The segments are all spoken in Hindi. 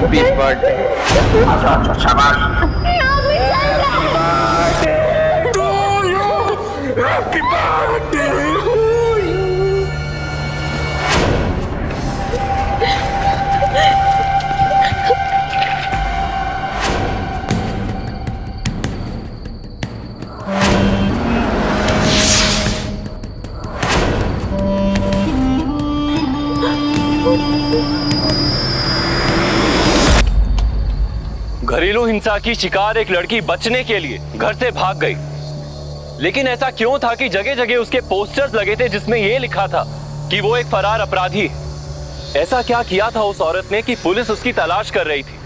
Happy birthday. अच्छा अच्छा शाबाश। Happy birthday. घरेलू हिंसा की शिकार एक लड़की बचने के लिए घर से भाग गई, लेकिन ऐसा क्यों था कि जगह जगह उसके पोस्टर्स लगे थे जिसमें यह लिखा था कि वो एक फरार अपराधी है। ऐसा क्या किया था उस औरत ने कि पुलिस उसकी तलाश कर रही थी?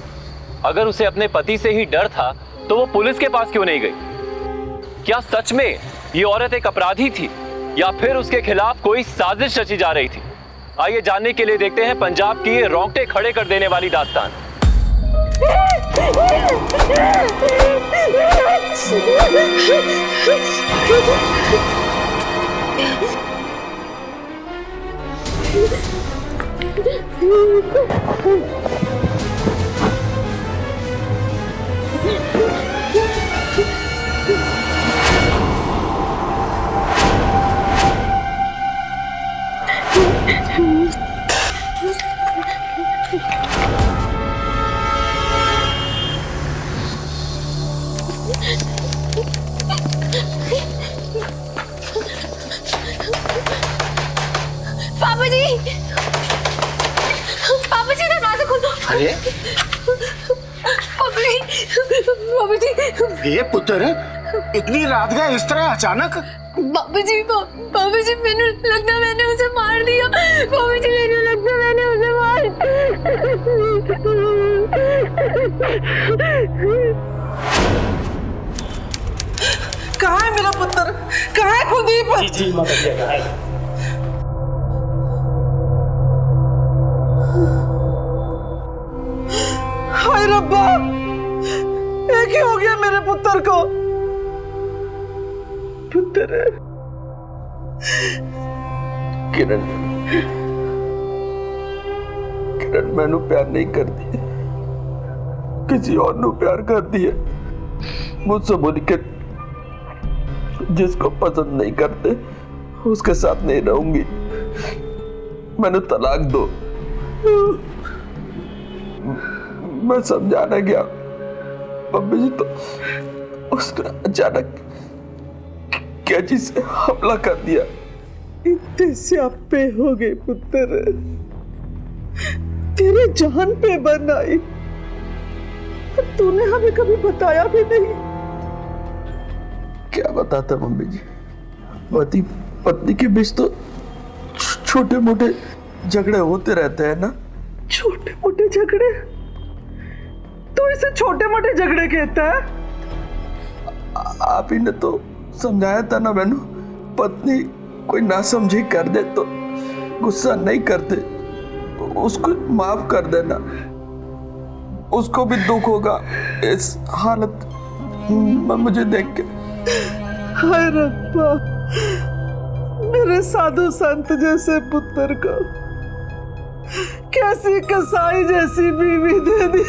अगर उसे अपने पति से ही डर था तो वो पुलिस के पास क्यों नहीं गई? क्या सच में ये औरत एक अपराधी थी या फिर उसके खिलाफ कोई साजिश रची जा रही थी? आइए जानने के लिए देखते हैं पंजाब की ये रोंगटे खड़े कर देने वाली दास्तान। पापा जी, पापा जी दरवाजा खोलो। अरे पापा जी, ये पुत्र इतनी रात गए इस तरह अचानक? पापा जी मैंने लगता मैंने उसे मार दिया। पापा जी मैंने लगता मैंने उसे मार कहाँ है मेरा पुत्र? कहाँ है कुलदीप? जी जी माता कहाँ है? हाय रब्बा, ये क्या हो गया मेरे पुत्र को? पुत्र किरण मैनू प्यार नहीं करती, किसी और नू प्यार करती है। मुझसे बोल के जिसको पसंद नहीं करते उसके साथ नहीं रहूंगी। मैंने तलाक दो। मैं समझाने गया, मम्मी जी तो उसने अचानक कैची से हमला कर दिया। इतने स्यापे हो गए पुत्र, तेरे जान पे बन आई, तूने हमें कभी बताया भी नहीं। क्या बताता मम्मी जी, पति पत्नी के बीच तो छोटे मोटे झगड़े होते रहते हैं ना। छोटे मोटे झगड़े? तू इसे छोटे मोटे झगड़े कहता है? आप ही ने तो समझाया था ना मैनू, पत्नी कोई ना समझी कर दे तो गुस्सा नहीं करते, उसको माफ कर देना। उसको भी दुख होगा इस हालत में मुझे देख के। हाय रब्बा, मेरे साधु संत जैसे पुत्र को कैसी कसाई जैसी बीवी दे दी।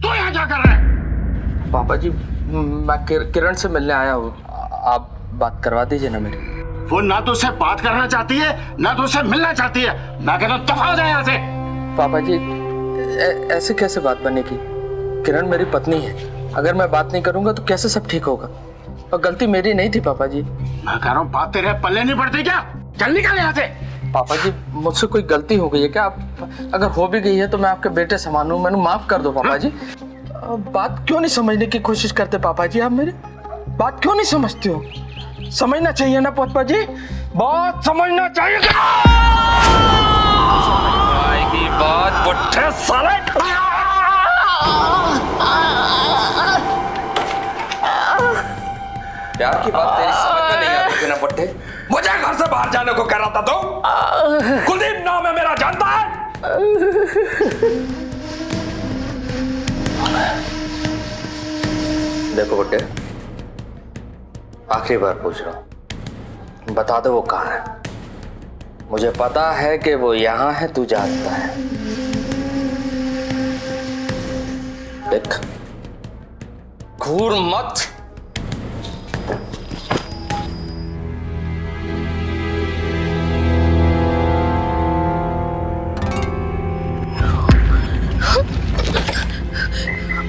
तो यहाँ क्या कर रहा है? पापा जी मैं किरण से मिलने आया हूँ, आप बात करवा दीजिए ना मेरी। वो ना तो उससे बात करना चाहती है ना तो उससे मिलना चाहती है। मैं कहता हूँ दफा हो जाए यहाँ से। पापा जी ऐसे कैसे बात बनेगी? किरण मेरी पत्नी है, अगर मैं बात नहीं करूंगा तो कैसे सब ठीक होगा? और गलती मेरी नहीं थी पापा जी। मैं कह रहा हूँ बात तेरे पल्ले नहीं पड़ती क्या? चल निकल यहाँ से। पापा जी मुझसे कोई गलती हो गई है क्या? आप अगर हो भी गई है तो मैं आपके बेटे समान हूँ, मैंने माफ कर दो पापा जी। बात क्यों नहीं समझने की कोशिश करते पापा जी? आप मेरी बात क्यों नहीं समझते हो? समझना चाहिए ना पापा जी, बात समझना चाहिए। की बात बुट्ठे साले। प्यार की बात तेरी समझ में नहीं आती ना बुट्ठे। मुझे घर से बाहर जाने को कह रहा था तो? कुलदीप नाम है मेरा, जानता है? देखो गुड्डे, आखिरी बार पूछ रहा हूं, बता दो वो कहाँ है। मुझे पता है कि वो यहां है, तू जानता है। देख, घूर मत।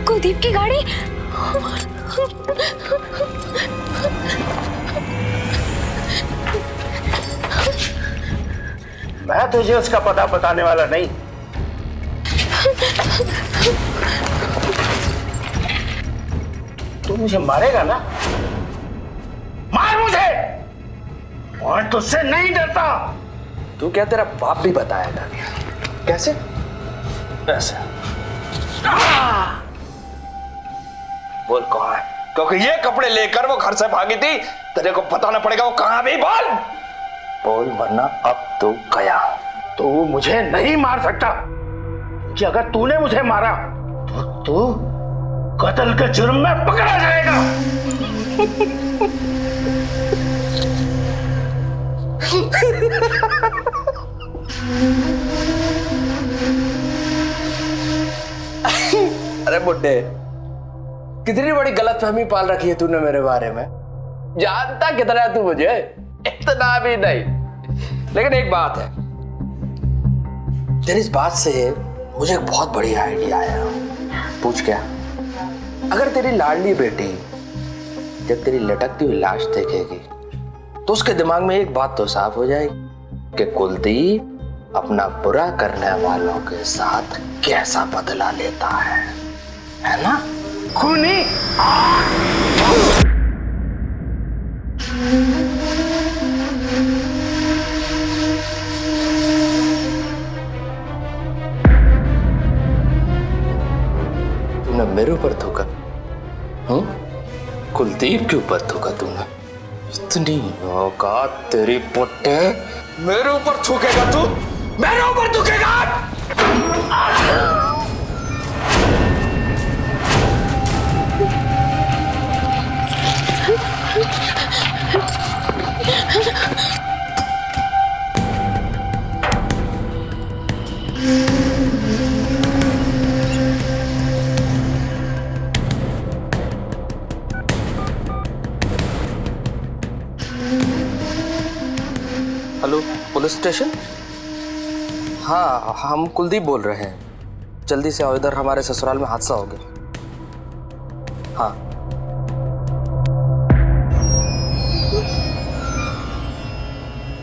कुलदीप की गाड़ी। मैं तुझे उसका पता बताने वाला नहीं। तू मुझे मारेगा ना? मार मुझे, और तुझसे नहीं डरता। तू क्या तेरा बाप भी बताएगा? कैसे? ऐसे बोल कहाँ है, क्योंकि ये कपड़े लेकर वो घर से भागी थी। तेरे को बताना पड़ेगा वो कहाँ भी। बोल बोल, वरना अब तू गया। तू मुझे नहीं मार सकता, कि अगर तूने मुझे मारा तो तू कत्ल के जुर्म में पकड़ा जाएगा। अरे बुड्ढे, कितनी बड़ी गलतफहमी पाल रखी है तूने मेरे बारे में। जानता कितना है तू मुझे? इतना भी नहीं। लेकिन एक बात है, तेरी इस बात से मुझे एक बहुत बड़ी आइडिया आया। पूछ क्या? अगर तेरी लाडली बेटी जब तेरी लटकती हुई लाश देखेगी तो उसके दिमाग में एक बात तो साफ हो जाएगी कि कुलदीप अपना बुरा करने वालों के साथ कैसा बदला लेता है ना? खूनी। तूने मेरे ऊपर थूका? कुलदीप के ऊपर थूका तूने? इतनी औकात तेरी पुट्टे, मेरे ऊपर थूकेगा तू? मेरे ऊपर थूकेगा? Hello, police station? हाँ, हम कुलदीप बोल रहे हैं। जल्दी से आओ इधर, हमारे ससुराल में हादसा हो गया। हाँ,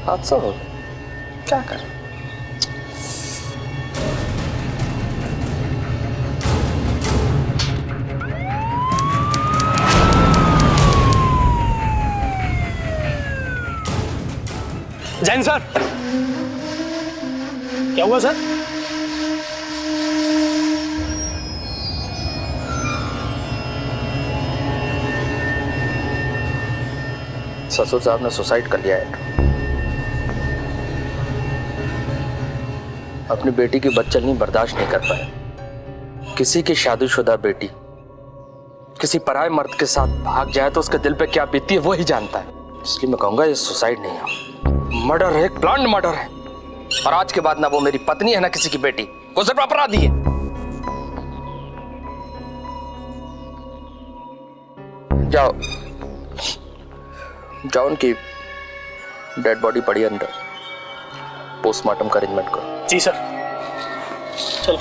हादसा हो गया? क्या कर? जैन सर, क्या हुआ सर? ससुर साहब ने सुसाइड कर लिया है। अपनी बेटी की बदचलनी बर्दाश्त नहीं कर पाए। किसी की शादीशुदा बेटी किसी पराये मर्द के साथ भाग जाए तो उसके दिल पे क्या बीतती है वो ही जानता है। इसलिए मैं कहूंगा ये सुसाइड नहीं है, मर्डर है, एक प्लान्ड मर्डर है। और आज के बाद ना वो मेरी पत्नी है ना किसी की बेटी, वो सिर्फ अपराधी है। जाओ जाओ, उनकी डेड बॉडी पड़ी अंदर, पोस्टमार्टम का अरेंजमेंट करो। जी सर, चलो।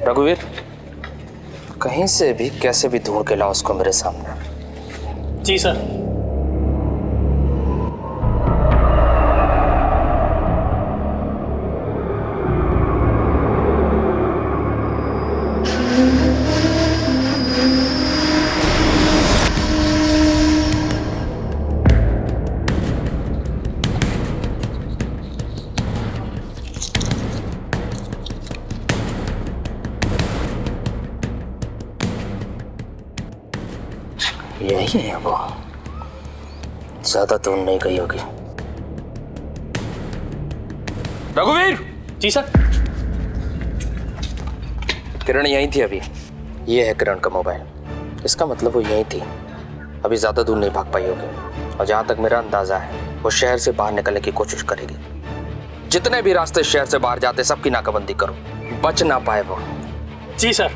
रघुवीर, कहीं से भी कैसे भी ढूंढ के लाओ उसको मेरे सामने। जी सर। यही है वो, ज्यादा दूर नहीं गई होगी। रघुवीर, जी सर। किरण यहीं थी अभी। ये है किरण का मोबाइल, इसका मतलब वो यहीं थी, अभी ज्यादा दूर नहीं भाग पाई होगी। और जहां तक मेरा अंदाजा है वो शहर से बाहर निकलने की कोशिश करेगी। जितने भी रास्ते शहर से बाहर जाते सबकी नाकाबंदी करो, बच ना पाए वो। जी सर।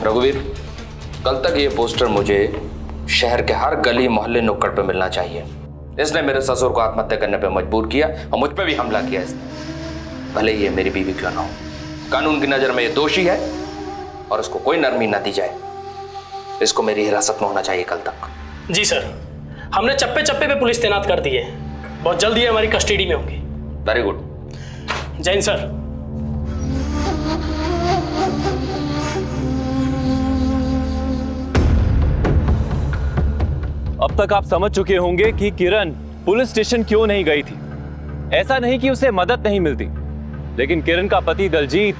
रघुवीर, कल तक ये पोस्टर मुझे शहर के हर गली मोहल्ले नुक्कड़ पे मिलना चाहिए। इसने मेरे ससुर को आत्महत्या करने पे मजबूर किया और मुझ पे भी हमला किया इसने, भले ही ये मेरी बीवी क्यों ना हो। कानून की नजर में ये दोषी है और उसको कोई नरमी ना दी जाए। इसको मेरी हिरासत में होना चाहिए कल तक। जी सर, हमने चप्पे चप्पे पे पुलिस तैनात कर दी है, बहुत जल्द ये हमारी कस्टडी में होंगी। Very good. जैन सर। अब तक आप समझ चुके होंगे कि किरण पुलिस स्टेशन क्यों नहीं गई थी। ऐसा नहीं कि उसे मदद नहीं मिलती, लेकिन किरण का पति दलजीत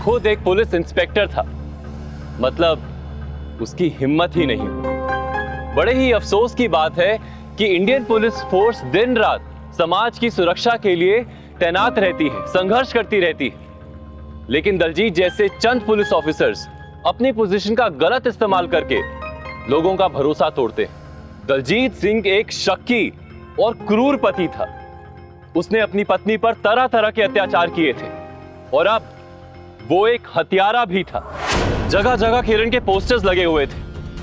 खुद एक पुलिस इंस्पेक्टर था, मतलब उसकी हिम्मत ही नहीं। बड़े ही अफसोस की बात है कि इंडियन पुलिस फोर्स दिन रात समाज की सुरक्षा के लिए तैनात रहती है, संघर्ष करती रहती है, लेकिन दलजीत जैसे चंद पुलिस ऑफिसर्स अपनी पोजीशन का गलत इस्तेमाल करके लोगों का भरोसा तोड़ते हैं। दलजीत सिंह एक शक्की और क्रूर पति था। उसने अपनी पत्नी पर तरह तरह के अत्याचार किए थे और अब वो एक हत्यारा भी था। जगह जगह किरण के पोस्टर्स लगे हुए थे।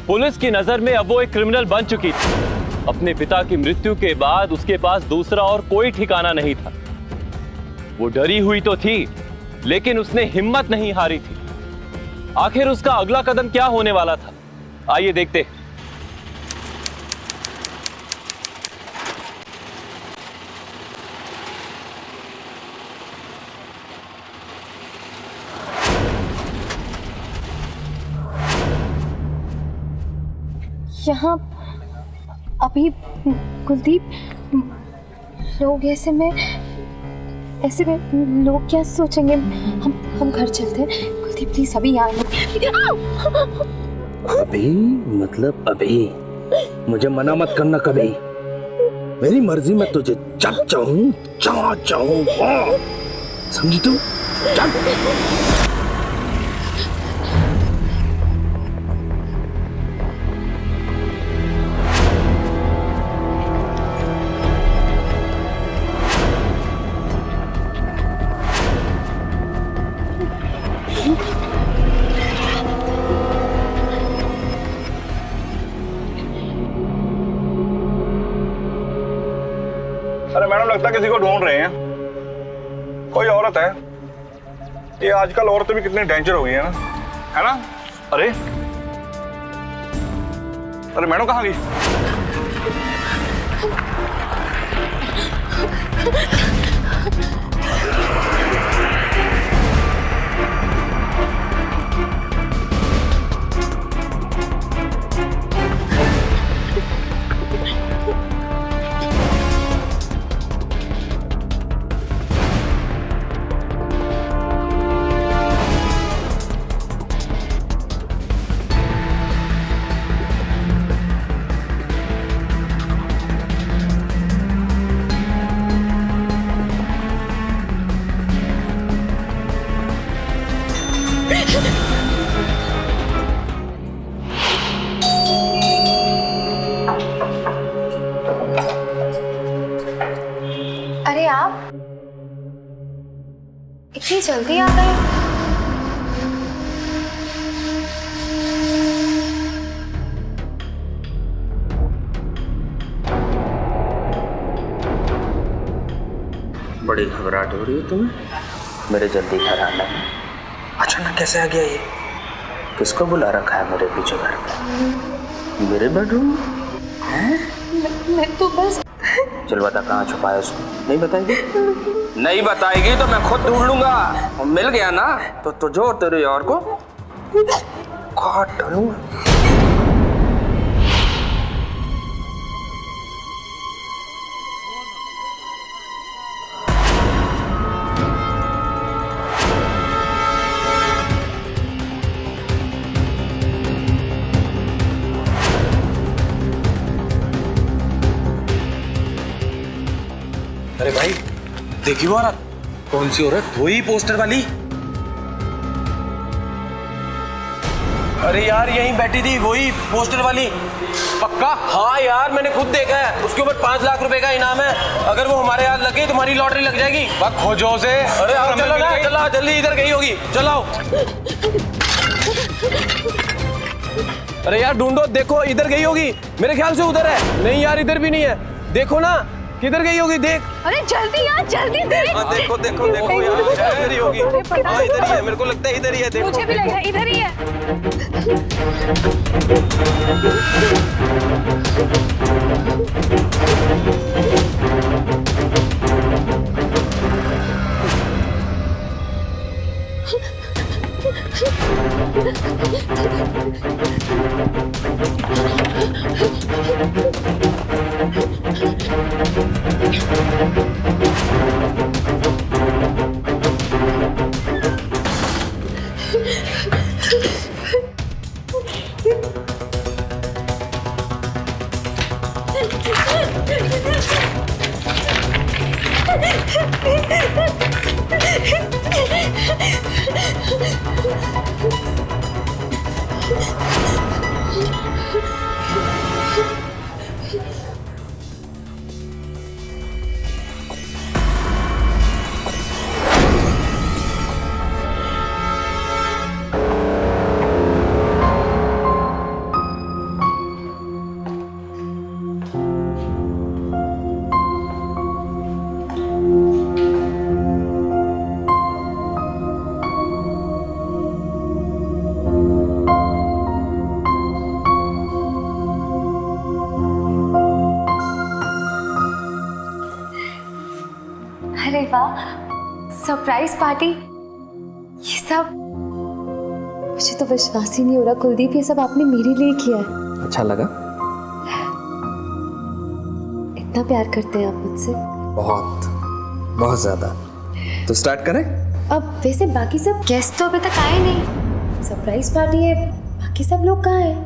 पुलिस की नजर में अब वो एक क्रिमिनल बन चुकी थी। अपने पिता की मृत्यु के बाद उसके पास दूसरा और कोई ठिकाना नहीं था। वो डरी हुई तो थी, लेकिन उसने हिम्मत नहीं हारी थी। आखिर उसका अगला कदम क्या होने वाला था, आइए देखते हैं। यहाँ अभी कुलदीप, लोग ऐसे में लोग क्या सोचेंगे? हम घर चलते हैं। कुलदीप प्लीज अभी यहाँ अभी मतलब अभी, मुझे मना मत करना कभी। मेरी मर्जी में तुझे जब चाहूं जहां चाहूं, समझी तू? चल। अरे मैडम, लगता है किसी को ढूंढ रहे हैं। कोई औरत है। ये आजकल औरतें भी कितनी डेंजर हो गई है ना? अरे अरे मैडम कहाँ गई? अरे आप इतनी जल्दी आ गए? बड़ी घबराहट हो रही है तुम्हें मेरे जल्दी घर आने में? अचानक कैसे आ गया ये? किसको बुला रखा है मेरे पीछे घर पे? मेरे बेडरूम है? मैं तो बस। चल बता, कहाँ छुपाया उसको? नहीं बताएगी? नहीं बताएगी तो मैं खुद ढूंढ लूंगा। और मिल गया ना तो तुझे और तेरे यार को काट डालूंगा। देखी वो औरत? कौन सी औरत? वही पोस्टर वाली। अरे यार यहीं बैठी थी, वही पोस्टर वाली। पक्का? हाँ यार मैंने खुद देखा है, उसके ऊपर 5 लाख रुपए का इनाम है। अगर वो हमारे हाथ लग गई तुम्हारी लॉटरी लग जाएगी। बस खोजो उसे। अरे आओ चलो ना, चलो जल्दी, इधर गई होगी, चलो। अरे यार ढूंढो, देखो इधर गई होगी, मेरे ख्याल से उधर है। नहीं यार इधर भी नहीं है, देखो ना किधर गई होगी, देख। अरे जल्दी यार, जल्दी देख। हाँ देखो देखो देखो यार, इधर ही होगी। हाँ इधर ही है, मेरे को लगता है इधर ही है। देखो मुझे भी लग रहा है इधर ही है। अरे वाह, सरप्राइज पार्टी। ये सब मुझे तो विश्वास ही नहीं हो रहा कुलदीप, ये सब आपने मेरे लिए किया है। अच्छा लगा? इतना प्यार करते हैं आप मुझसे? बहुत बहुत ज्यादा। तो स्टार्ट करें? अब वैसे बाकी सब गेस्ट तो अभी तक आए नहीं, सरप्राइज पार्टी है, बाकी सब लोग कहाँ हैं?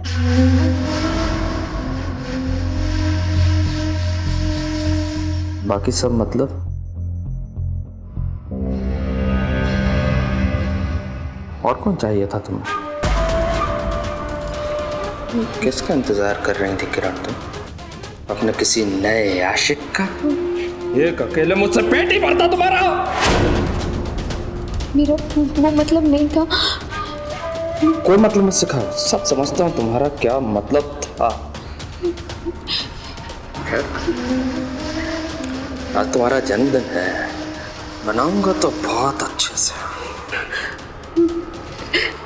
बाकी सब मतलब? और कौन चाहिए था तुम्हें? किसका इंतजार कर रही थी किरण तुम? अपने किसी नए आशिक का? एक अकेले मुझसे पेट ही भरता तुम्हारा। मेरा वो मतलब नहीं था। कोई मतलब मत सिखाओ, सब समझता हूँ तुम्हारा क्या मतलब था। खैर, आज तुम्हारा जन्मदिन है, मनाऊंगा तो बहुत अच्छे से।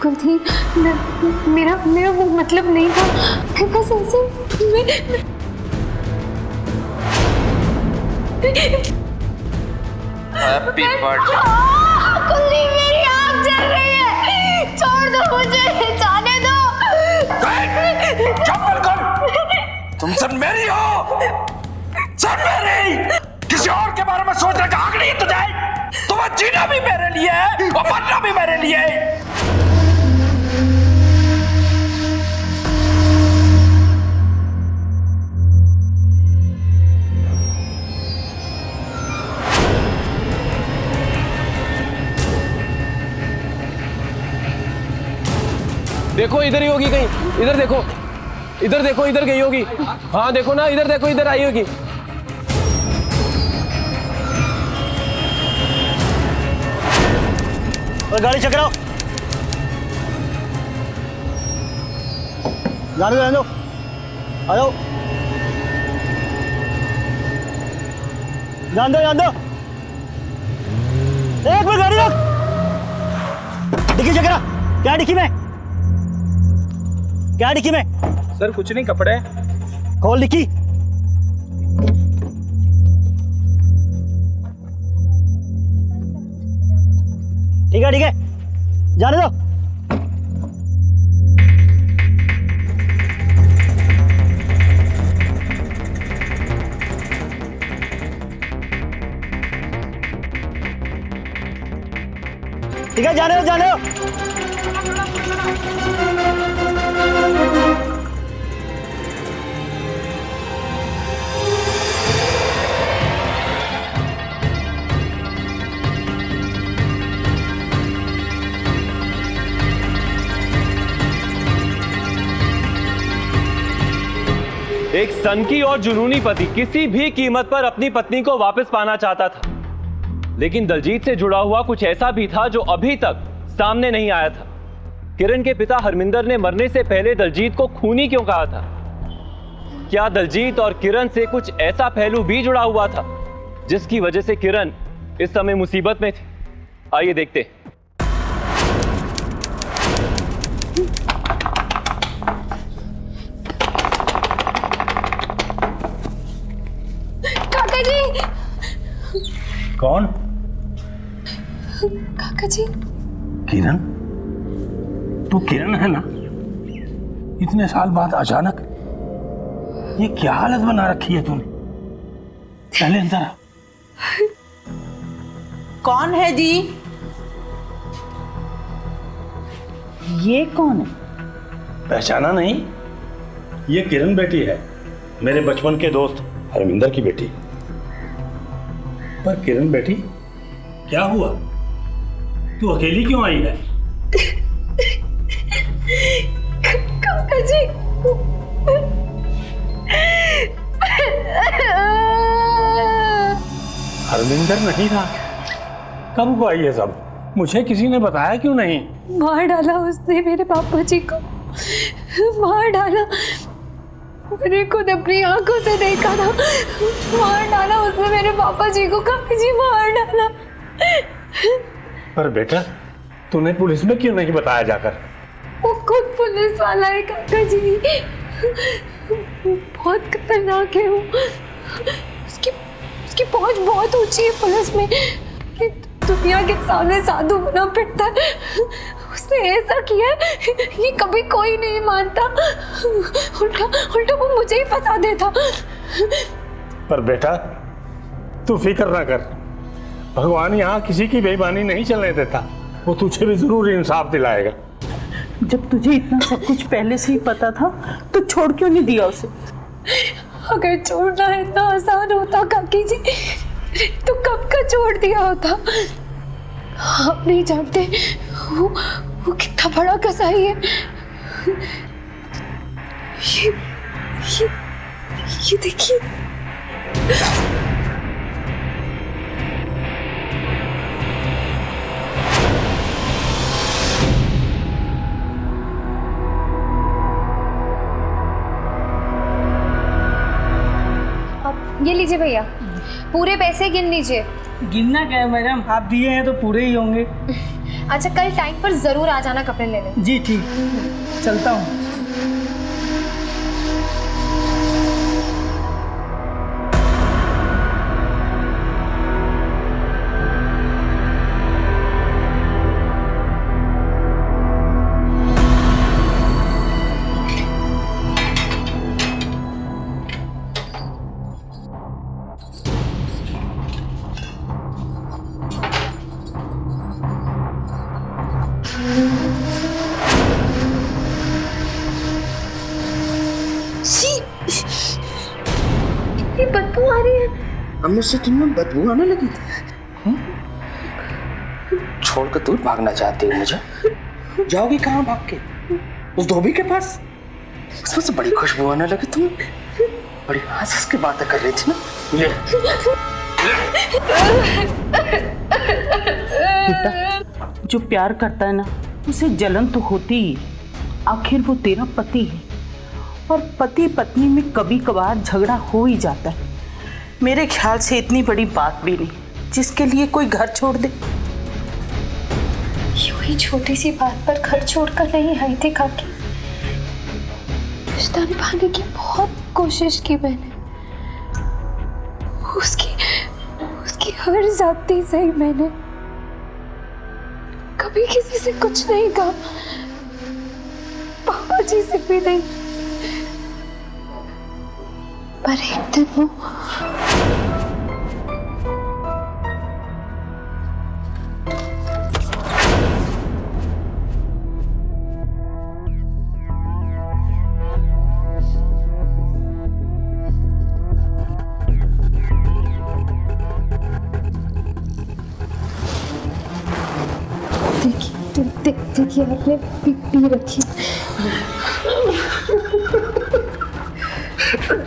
कुलदीप, मेरा वो मतलब नहीं था। मैं बस ऐसे हैप्पी बर्थडे। कुलदीप, मेरी आँख जल रही है, छोड़ दो मुझे, जाने दो। चुप कर, तुम सब मेरी हो, सब मेरी। किसी और के बारे में सोचने का हक नहीं तुझे। तुम्हें जीना भी मेरे लिए है और मरना भी मेरे लिए है। देखो इधर ही होगी कहीं, इधर देखो, इधर देखो, इधर गई होगी। हाँ देखो ना, इधर देखो, इधर आई होगी। और गाड़ी चकराओ, जाने दो, आ जाओ, जान दो। एक मिनट गाड़ी रोक, डिक्की चकरा। क्या डिक्की में? क्या डिक्की में? सर कुछ नहीं, कपड़े। खोल डिक्की। ठीक है, जाने दो। ठीक है, जाने दो। एक सनकी और जुनूनी पति किसी भी कीमत पर अपनी पत्नी को वापस पाना चाहता था, लेकिन दलजीत से जुड़ा हुआ कुछ ऐसा भी था जो अभी तक सामने नहीं आया था। किरण के पिता हरमिंदर ने मरने से पहले दलजीत को खूनी क्यों कहा था? क्या दलजीत और किरण से कुछ ऐसा पहलू भी जुड़ा हुआ था जिसकी वजह से किरण इस समय मुसीबत में थी? आइए देखते हैं। काका जी। कौन? काका जी। किरण, तू किरण है ना? इतने साल बाद अचानक ये क्या हालत बना रखी है तूने? पहले अंदर आ। कौन है जी? ये कौन है? पहचाना नहीं? ये किरण बेटी है, मेरे बचपन के दोस्त हरमिंदर की बेटी। पर किरण बेटी, क्या हुआ? तू अकेली क्यों आई है? काका जी। हरमिंदर नहीं था? कब हुआ ये सब? मुझे किसी ने बताया क्यों नहीं? मार डाला उसने मेरे पापा जी को, मार डाला। मैंने खुद अपनी आंखों से देखा था। मार डाला उसने मेरे पापा जी को, काका जी मार डाला। पर बेटा, तूने पुलिस में क्यों नहीं बताया जाकर? वो खुद पुलिस वाला है काका जी, बहुत खतरनाक है वो। उसकी पहुंच बहुत ऊंची है पुलिस में, दुनिया के सामने साधु बना फिरता है। उसने ऐसा किया ये कभी कोई नहीं मानता, उल्टा वो मुझे ही फंसा देता। पर बेटा, तू फिक्र ना कर, भगवान यहाँ किसी की बेईमानी नहीं चलने देता। वो तुझे भी जरूर इंसाफ दिलाएगा। जब तुझे इतना सब कुछ पहले से ही पता था तो छोड़ क्यों नहीं दिया उसे? अगर छोड़ना इतना आसान होता काकी जी तो कब का छोड़ दिया होता। आप नहीं जानते वो कितना बड़ा कसाई है। ये देखिए। ये लीजिए भैया, पूरे पैसे गिन लीजिए। गिनना क्या है मैडम, आप दिए हैं तो पूरे ही होंगे। अच्छा, कल टाइम पर जरूर आ जाना कपड़े लेने। जी ठीक, चलता हूँ। ये बदबू आ रही है। अब मुझसे तुम्हें बदबू आने लगी? छोड़कर दूर भागना चाहती हो मुझे? जाओगी कहाँ भाग के? उस धोबी के पास? उसमें से बड़ी खुशबू आने लगी। तुम बड़ी हंस के बातें कर रही थी ना। ये बेटा, जो प्यार करता है ना उसे जलन तो होती ही। आखिर वो तेरा पति है और पति पत्नी में कभी कभार झगड़ा हो ही जाता है। मेरे ख्याल से इतनी बड़ी बात भी नहीं जिसके लिए कोई घर छोड़ दे। यूं ही छोटी सी बात पर घर छोड़कर नहीं आई थी काकी। रिश्ता निभाने की बहुत कोशिश की मैंने। उसकी हर जाती सही मैंने। कभी किसी से कुछ नहीं कहा, पापा जी से भी नहीं। पर एक दिन वो देखिए आपने पी रखी।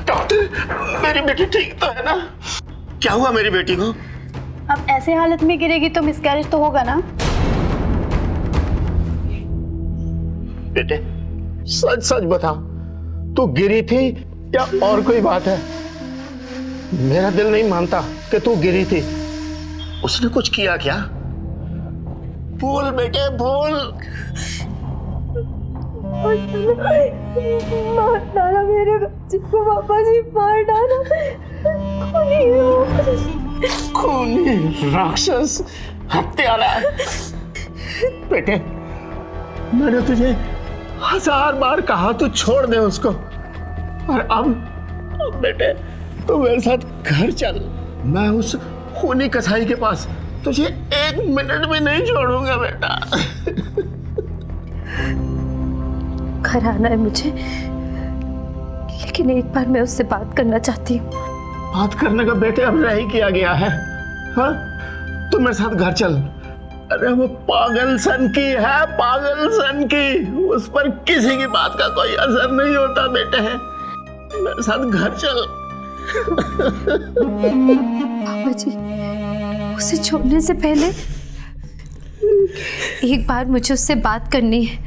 डॉक्टर, मेरी बेटी ठीक तो है ना? क्या हुआ मेरी बेटी को? अब ऐसे हालत में गिरेगी तो मिसकैरेज तो होगा ना। बेटे सच सच बता, तू गिरी थी या और कोई बात है? मेरा दिल नहीं मानता कि तू गिरी थी। उसने कुछ किया क्या? बोल बेटे बोल। मार डाला मेरे बच्चे को, पापा जी मार डाला। खूनी राक्षस, हत्यारा। बेटे मैंने तुझे 1000 बार कहा तू छोड़ दे उसको, और अब बेटे तू मेरे साथ घर चल। मैं उस खूनी कसाई के पास तुझे 1 मिनट भी नहीं छोड़ूंगा बेटा। घर आना है मुझे, लेकिन एक बार मैं उससे बात करना चाहती हूँ। बात करने का बेटे अब नहीं किया गया है। हाँ तू मेरे साथ घर चल। अरे वो पागल सन की है, पागल सन की। उस पर किसी की बात का कोई असर नहीं होता बेटे। मेरे साथ घर चल। पापा जी, उसे छोड़ने से पहले एक बार मुझे उससे बात करनी है।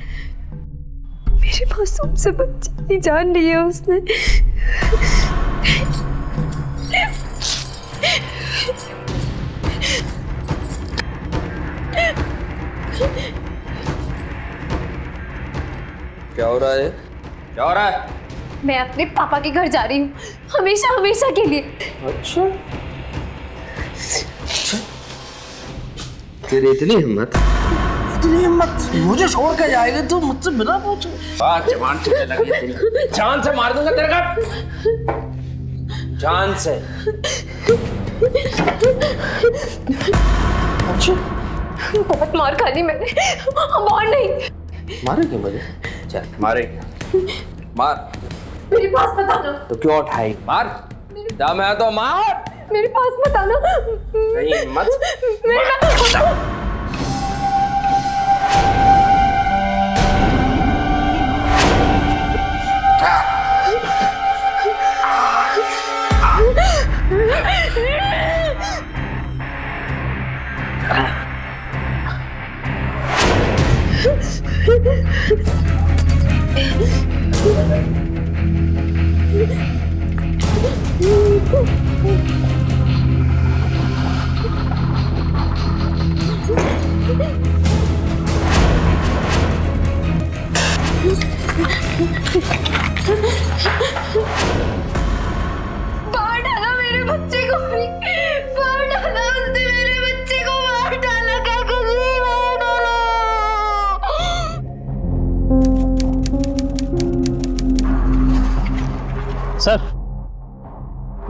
मेरे मासूम से बच्चे की जान ली है उसने। क्या हो रहा है? क्या हो रहा है? मैं अपने पापा के घर जा रही हूँ, हमेशा हमेशा के लिए। अच्छा, तेरी इतनी हिम्मत मुझे छोड़ के जाएगी तू मुझसे बिना पूछे? जवान चलने लगी तेरी। जान से मार दूंगा तेरे को, जान से। अच्छा, बहुत मार खानी मैंने, अब और नहीं। मारेगी मुझे? चल मारे, मार। मेरे पास मत आना। तो क्यों उठाई? मार, दम है तो मार। मेरे पास मत आना। नहीं मत। मार डाला मेरे बच्चे को भी, मार डाला उसने, मेरे बच्चे को मार डाला। क्या कुछ नहीं, मार डाला। सर,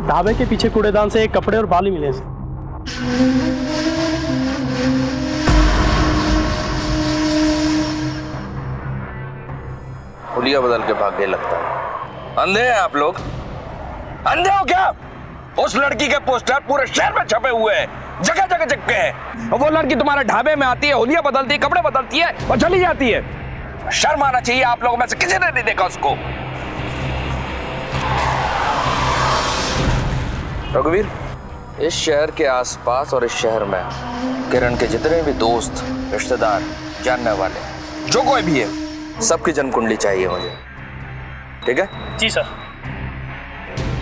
ढाबे के पीछे कूड़ेदान से एक कपड़े और बाली मिले हैं। हुलिया बदल के भाग गए लगता है। अंधे हैं आप लोग? अंधे हो क्या? उस लड़की के पोस्टर पूरे शहर में छपे हुए हैं, जगह जगह चिपके हैं। और वो लड़की तुम्हारे ढाबे में आती है, हुलिया बदलती है, कपड़े बदलती है और चली जाती है। शर्म आना चाहिए आप लोगों में से किसी ने नहीं देखा उसको। रघुवीर, इस शहर के आसपास और इस शहर में किरण के जितने भी दोस्त, रिश्तेदार, जानने वाले, जो कोई भी है, सबकी जन्म कुंडली चाहिए मुझे। ठीक है? जी सर।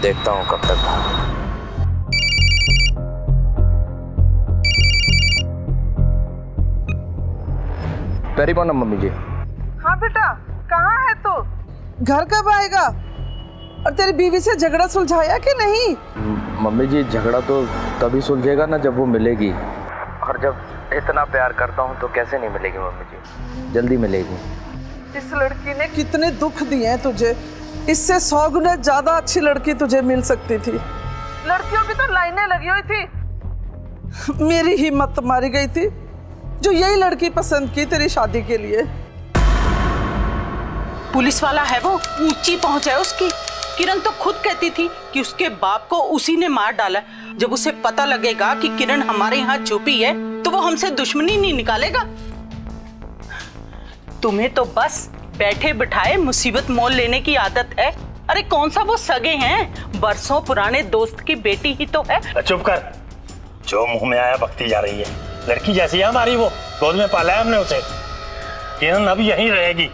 देखता हूं कब तक भागेगा। तेरी कौन है मम्मी जी? हाँ बेटा, कहाँ है तू? घर कब आएगा? और तेरी बीवी से झगड़ा सुलझाया कि नहीं? मम्मी जी, झगड़ा तो तभी सुलझेगा ना जब वो मिलेगी। और जब इतना प्यार करता हूँ तो कैसे नहीं मिलेगी मम्मी जी? जल्दी मिलेगी। इस लड़की ने कितने दुख दिए हैं तुझे, इससे 100 गुना ज्यादा अच्छी लड़की तुझे मिल सकती थी। लड़कियों की तो लाइनें लगी हुई थी। मेरी हिम्मत मारी गई थी जो यही लड़की पसंद की तेरी शादी के लिए। पुलिस वाला है वो, ऊंची पहुंच है उसकी। किरण तो खुद कहती थी कि उसके बाप को उसी ने मार डाला। जब उसे पता लगेगा कि किरण हमारे यहाँ छुपी है तो वो हमसे दुश्मनी नहीं निकालेगा। तुम्हें तो बस बैठे बिठाए मुसीबत मोल लेने की आदत है। अरे कौन सा वो सगे हैं, बरसों पुराने दोस्त की बेटी ही तो है। चुप कर, जो मुंह में आया बकती जा रही है। लड़की जैसी है हमारी, वो गोद में पाला है हमने उसे, किरण अब यहीं रहेगी।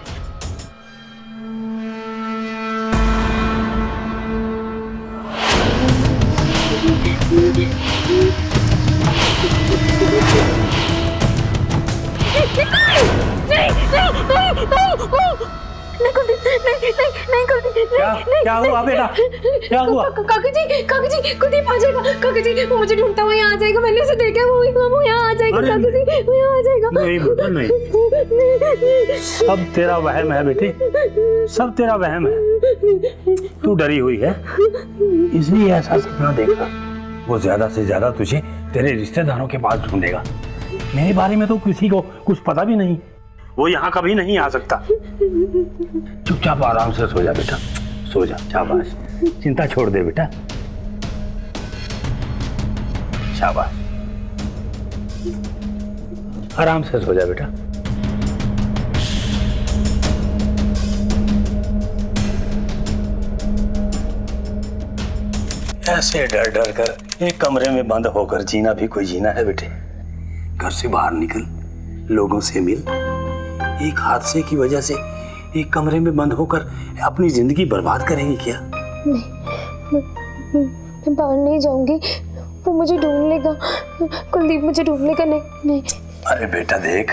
क्या हुआ बेटा, क्या हुआ? काका जी कुलदीप आ जाएगा। काका जी वो मुझे ढूंढता हुआ यहाँ आ जाएगा, मैंने उसे देखा, वो यहाँ आ जाएगा। काका जी वो यहाँ आ जाएगा। नहीं बेटा नहीं, सब तेरा वहम है बेटी, सब तेरा वहम है। तू डरी हुई है इसलिए ऐसा सपना देखा। वो ज्यादा से ज्यादा तुझे तेरे रिश्तेदारों के पास ढूंढेगा। मेरे बारे में तो किसी को कुछ पता भी नहीं, वो यहाँ कभी नहीं आ सकता। चुपचाप आराम से सो जा बेटा, सो जा, शाबाश, चिंता छोड़ दे बेटा, शाबाश, आराम से सो जा बेटा। ऐसे डर डर कर एक कमरे में बंद होकर जीना भी कोई जीना है बेटे। घर से बाहर निकल, लोगों से मिल। एक हादसे की वजह से एक कमरे में बंद होकर अपनी जिंदगी बर्बाद करेंगी क्या? नहीं, मैं बाहर नहीं जाऊंगी, वो मुझे ढूंढ लेगा, कुलदीप मुझे ढूंढ लेगा। नहीं। अरे बेटा देख,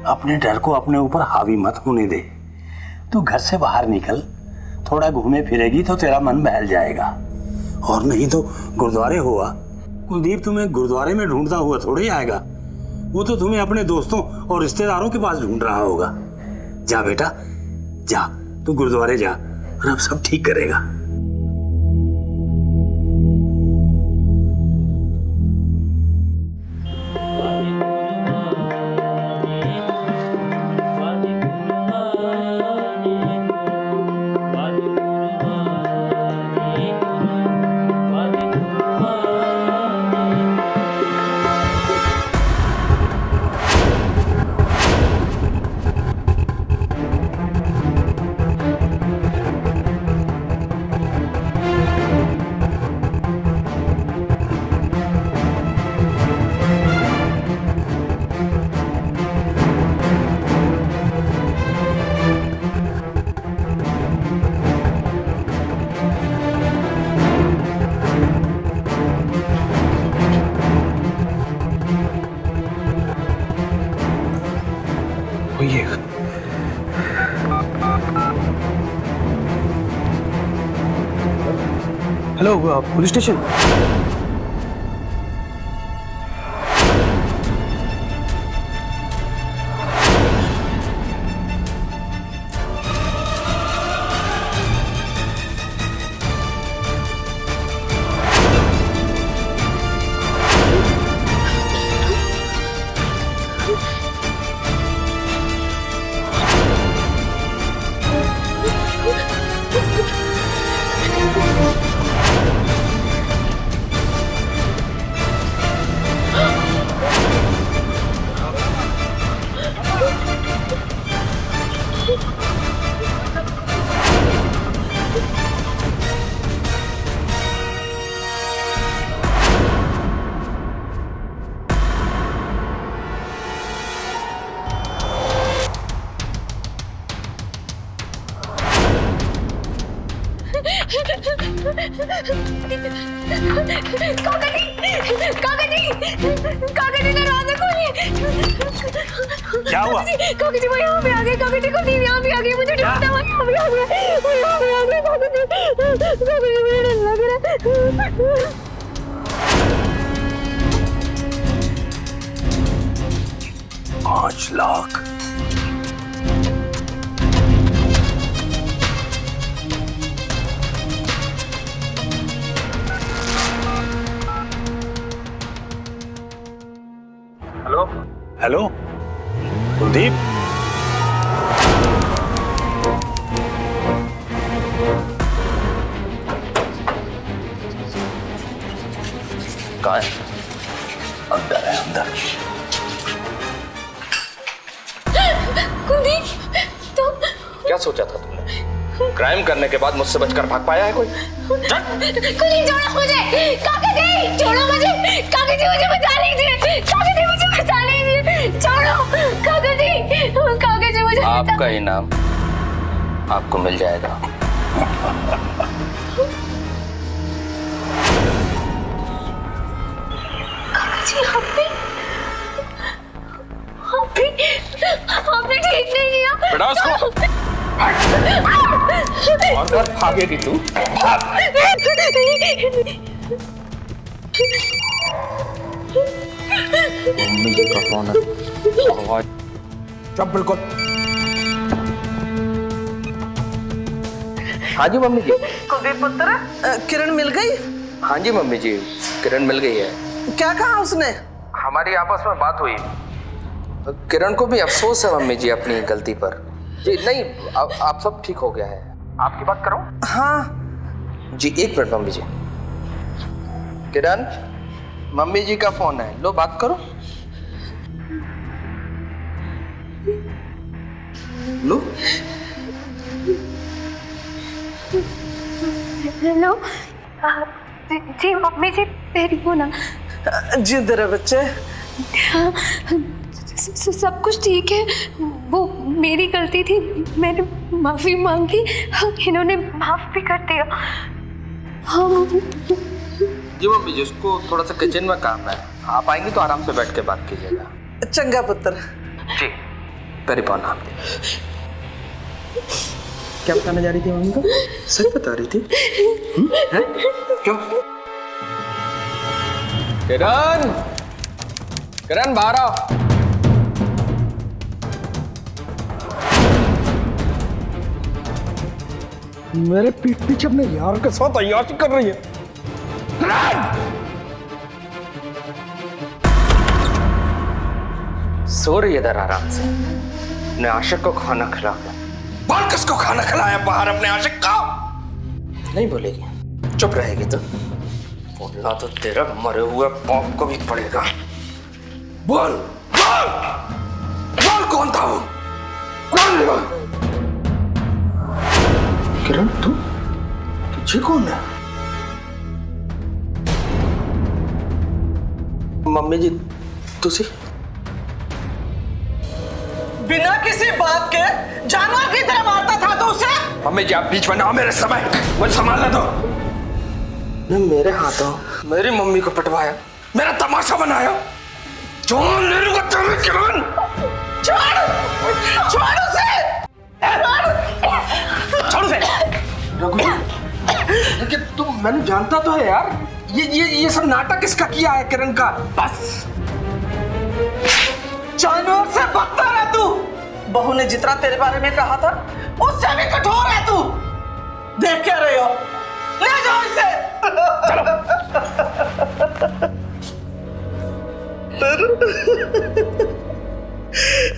अपने डर को अपने ऊपर हावी मत होने दे। तू घर से बाहर निकल, थोड़ा घूमे फिरेगी तो तेरा मन बहल जाएगा। और नहीं तो गुरुद्वारे हुआ, कुलदीप तुम्हें गुरुद्वारे में ढूंढता हुआ थोड़े आएगा, वो तो तुम्हें अपने दोस्तों और रिश्तेदारों के पास ढूंढ रहा होगा। जा बेटा जा, तू गुरुद्वारे जा और अब सब ठीक करेगा। Hello, police station. काका जी दरवाजा खोलिए। क्या हुआ? काका जी वो यहाँ पे आ गए, काका जी कुलदीप यहाँ पे आ गए, मुझे ढूंढता हुआ यहाँ पे आ गए, वो यहाँ पे आ गए। काका जी मुझे डर लग रहा है। 5 लाख। हेलो हेलो कुलदीप, कहाँ है? अंदर है, अंदर। कुलदीप तुम क्या सोचा था तुमने? क्राइम करने के बाद मुझसे बचकर भाग पाया है कोई? कुलदीप छोड़ो मुझे, काका जी छोड़ो मुझे, काका जी मुझे बचा लीजिए, काका जी मुझे बचा लीजिए, छोड़ो काका जी मुझे आपका इनाम आपको मिल जाएगा। काका जी आपने ठीक नहीं किया। बेटा उसको और घर भागेगी तू। मम्मी जी का फोन है। चुप बिल्कुल। हाँ जी मम्मी जी। कुलदीप पुत्र, किरण मिल गई? हाँ जी मम्मी जी, किरण मिल गई है। क्या कहा उसने? हमारी आपस में बात हुई। किरण को भी अफसोस है मम्मी जी अपनी गलती पर। जी नहीं, आप सब ठीक हो गया है। आपकी बात करो। हाँ जी एक मिनट मम्मी जी। किरण, मम्मी जी का फोन है, लो बात करो। लो। हेलो जी मम्मी जी तेरी हो ना? जिद रहे बच्चे। हाँ, सब कुछ ठीक है, वो मेरी गलती थी, मैंने माफी मांगी, इन्होंने माफ भी कर दिया। हाँ जी मम्मी जी, उसको थोड़ा सा किचन में काम है, आप आएंगे तो आराम से बैठ के बात कीजिएगा। चंगा पुत्र। जी पेरीपॉन नाम। क्या बताने जा रही थी मम्मी को? सच बता रही थी? हैं? क्यों? किरण, किरण बाहर आओ। मेरे पीठ पीछे अपने यार के साथ अय्याशी कर रही है। सो रही है इधर आराम से, अपने आशिक को खाना खिलाया। बाल किसको खाना खिलाया बाहर अपने आशिक का? नहीं बोलेगी, चुप रहेगी तो बोलना तो तेरा मरे हुए बाप को भी पड़ेगा। बोल बोल बोल, कौन था वो? कौन था? किरण तू तुझे कौन है? मम्मी जी तुसी बिना किसी बात के जानवर की तरह मारता था तो उसे? मम्मी जी आप बीच में ना आओ मेरे समय, मुझे संभालने दो। ने मेरे हाथों मेरी मम्मी को पटवाया, मेरा तमाशा बनाया। जान ले लूंगा तेरे किरण। छोड़ छोड़ उसे, छोड़ उसे। लेकिन तुम, मैंने जानता तो है यार, ये सब नाटक किसका किया है? किरण का। बस जानवर से बदतर है तू। बहू ने जितना तेरे बारे में कहा था उससे भी कठोर है तू। देख क्या रहे हो? ले जाओ इसे।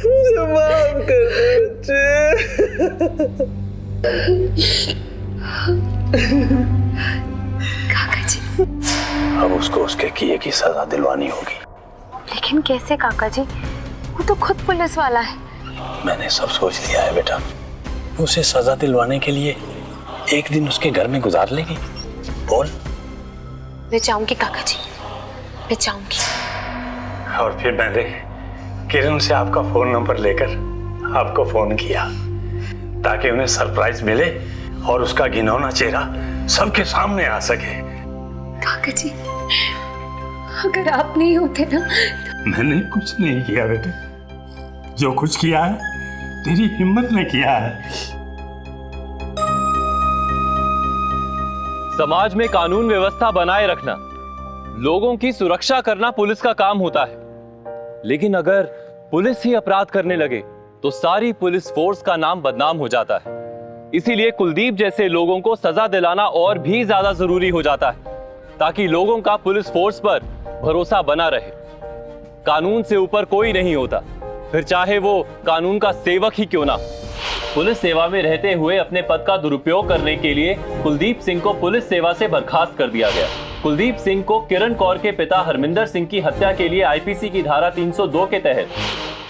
मुझे माफ कर दे बच्चे। काका जी। अब उसको उसके किए की सजा दिलवानी होगी। लेकिन कैसे काका जी, वो तो खुद पुलिस वाला है। मैंने सब सोच लिया है बेटा, उसे सजा दिलवाने के लिए एक दिन उसके घर में गुजार लेगी। बोल। मैं चाहूंगी काका जी, मैं चाहूंगी। और फिर मैंने किरण से आपका फोन नंबर लेकर आपको फोन किया ताकि उन्हें सरप्राइज मिले और उसका घिनौना चेहरा सबके सामने आ सके। काका जी अगर आप नहीं होते ना। मैंने कुछ नहीं किया बेटे, जो कुछ किया है तेरी हिम्मत ने किया है। समाज में कानून व्यवस्था बनाए रखना, लोगों की सुरक्षा करना पुलिस का काम होता है। लेकिन अगर पुलिस ही अपराध करने लगे तो सारी पुलिस फोर्स का नाम बदनाम हो जाता है। इसीलिए कुलदीप जैसे लोगों को सजा दिलाना और भी ज्यादा जरूरी हो जाता है, ताकि लोगों का पुलिस फोर्स पर भरोसा बना रहे। कानून से ऊपर कोई नहीं होता, फिर चाहे वो कानून का सेवक ही क्यों ना। पुलिस सेवा में रहते हुए अपने पद का दुरुपयोग करने के लिए कुलदीप सिंह को पुलिस सेवा से बर्खास्त कर दिया गया। कुलदीप सिंह को किरण कौर के पिता हरमिंदर सिंह की हत्या के लिए आईपीसी की धारा 302 के तहत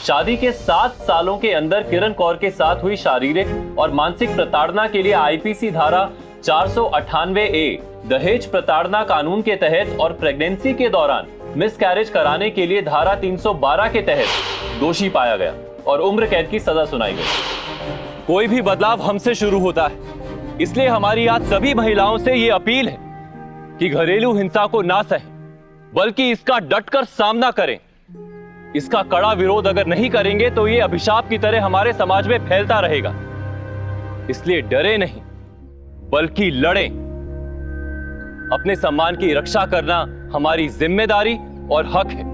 शादी के 7 सालों के अंदर किरण कौर के साथ हुई शारीरिक और मानसिक प्रताड़ना के लिए आईपीसी धारा 498A दहेज प्रताड़ना कानून के तहत और प्रेगनेंसी के दौरान मिसकैरेज कराने के लिए धारा 312 के तहत दोषी पाया गया और उम्र कैद की सजा सुनाई गई। कोई भी बदलाव हमसे शुरू होता है, इसलिए हमारी आज सभी महिलाओं से ये अपील है कि घरेलू हिंसा को ना सहें, बल्कि इसका डटकर सामना करें। इसका कड़ा विरोध अगर नहीं करेंगे तो ये अभिशाप की तरह हमारे समाज में फैलता रहेगा। इसलिए डरे नहीं, बल्कि लड़ें। अपने सम्मान की रक्षा करना हमारी जिम्मेदारी और हक है।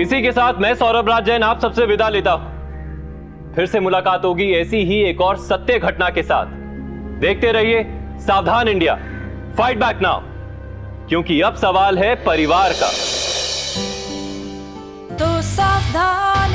इसी के साथ मैं सौरभ राज जैन आप सबसे विदा लेता हूं। फिर से मुलाकात होगी ऐसी ही एक और सत्य घटना के साथ। देखते रहिए सावधान इंडिया, फाइट बैक नाउ, क्योंकि अब सवाल है परिवार का। तो सावधान